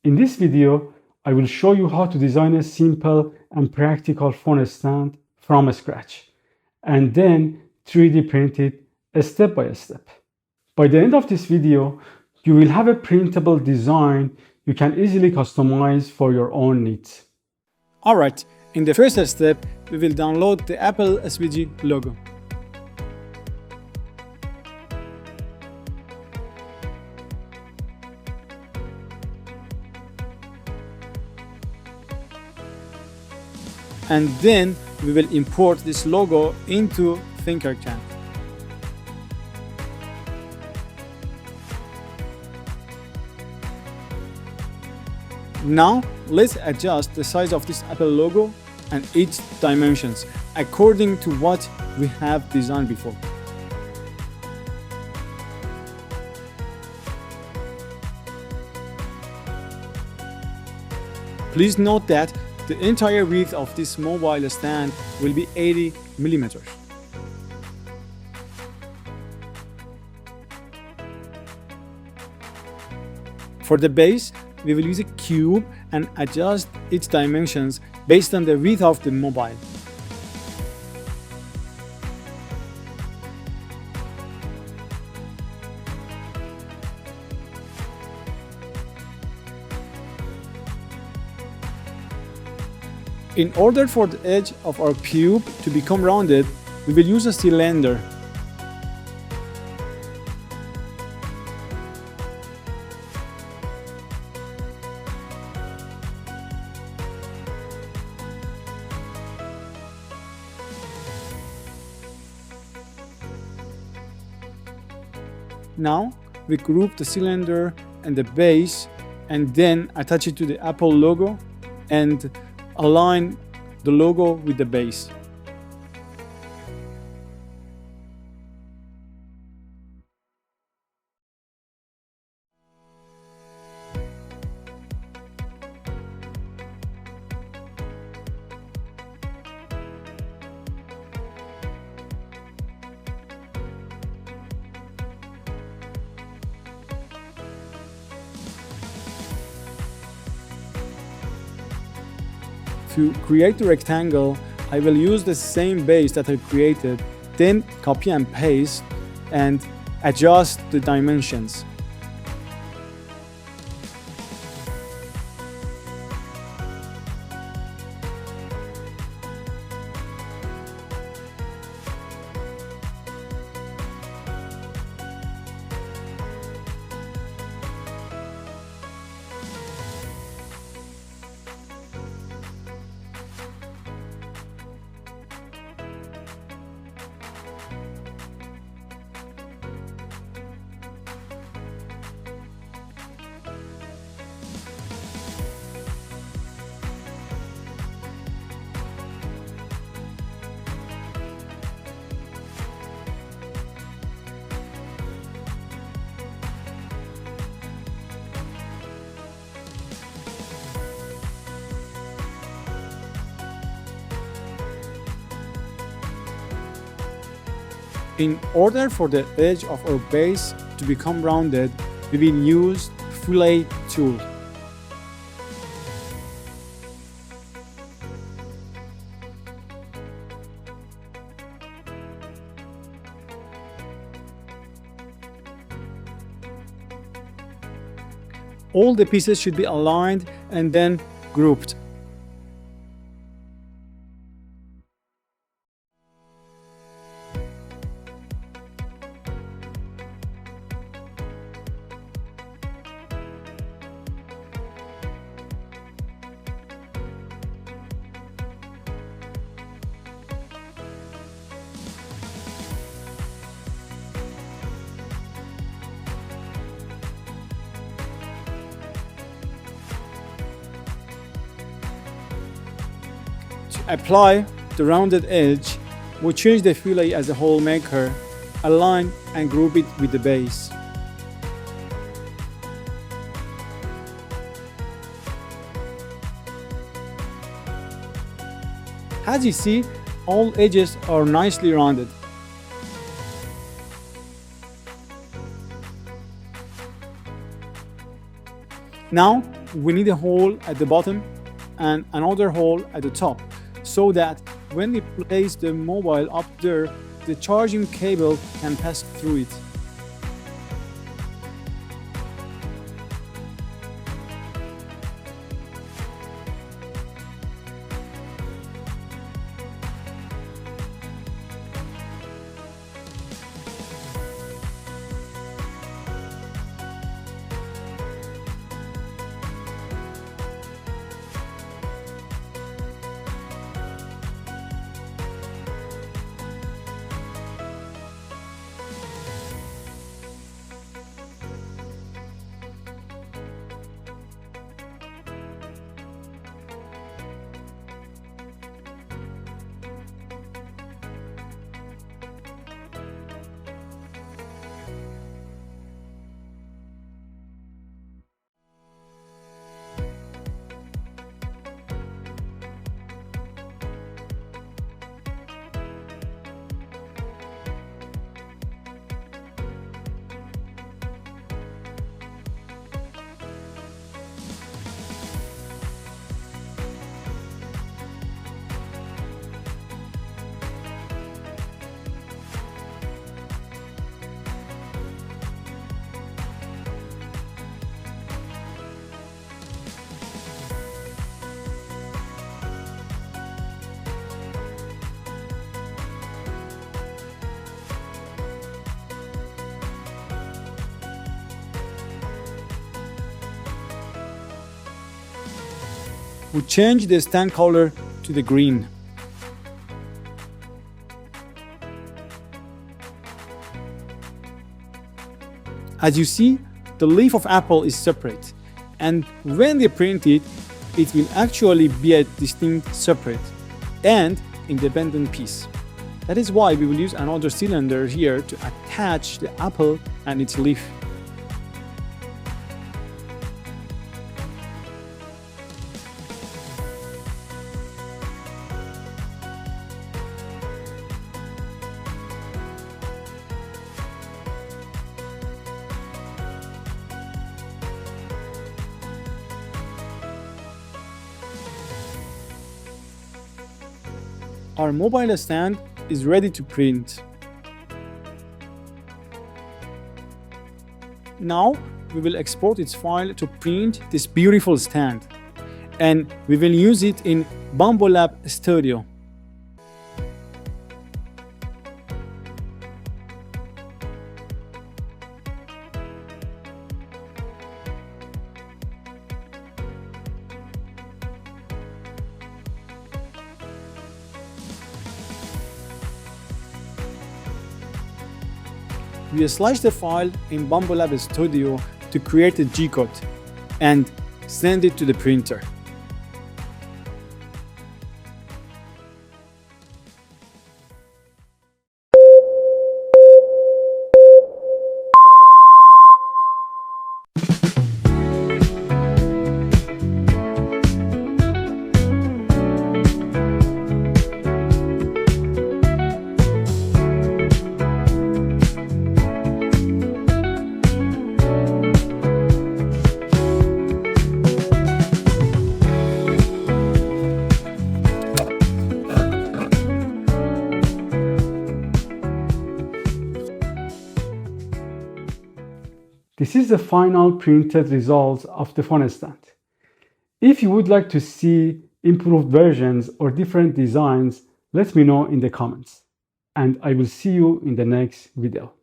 In this video, I will show you how to design a simple and practical phone stand from scratch, and then 3D print it step by step. By the end of this video, you will have a printable design you can easily customize for your own needs. Alright, in the first step, we will download the Apple SVG logo. And then we will import this logo into Tinkercad. Now, let's adjust the size of this Apple logo and its dimensions according to what we have designed before. Please note that the entire width of this mobile stand will be 80 millimeters. For the base, we will use a cube and adjust its dimensions based on the width of the mobile. In order for the edge of our cube to become rounded, we will use a cylinder. Now, we group the cylinder and the base and then attach it to the Apple logo and align the logo with the base. To create the rectangle, I will use the same base that I created, then copy and paste and adjust the dimensions. In order for the edge of our base to become rounded, we will use fillet tool. All the pieces should be aligned and then grouped. To apply the rounded edge, we change the fillet as a hole maker, align and group it with the base. As you see, all edges are nicely rounded. Now, we need a hole at the bottom and another hole at the top, so that when we place the mobile up there, the charging cable can pass through it. We change the stand color to the green. As you see, the leaf of apple is separate, and when they print it, it will actually be a distinct, separate, and independent piece. That is why we will use another cylinder here to attach the apple and its leaf. Our mobile stand is ready to print. Now we will export its file to print this beautiful stand, and we will use it in Bambu Lab Studio. We slice the file in Bambu Lab Studio to create a G-code and send it to the printer. This is the final printed results of the phone stand. If you would like to see improved versions or different designs, let me know in the comments. And I will see you in the next video.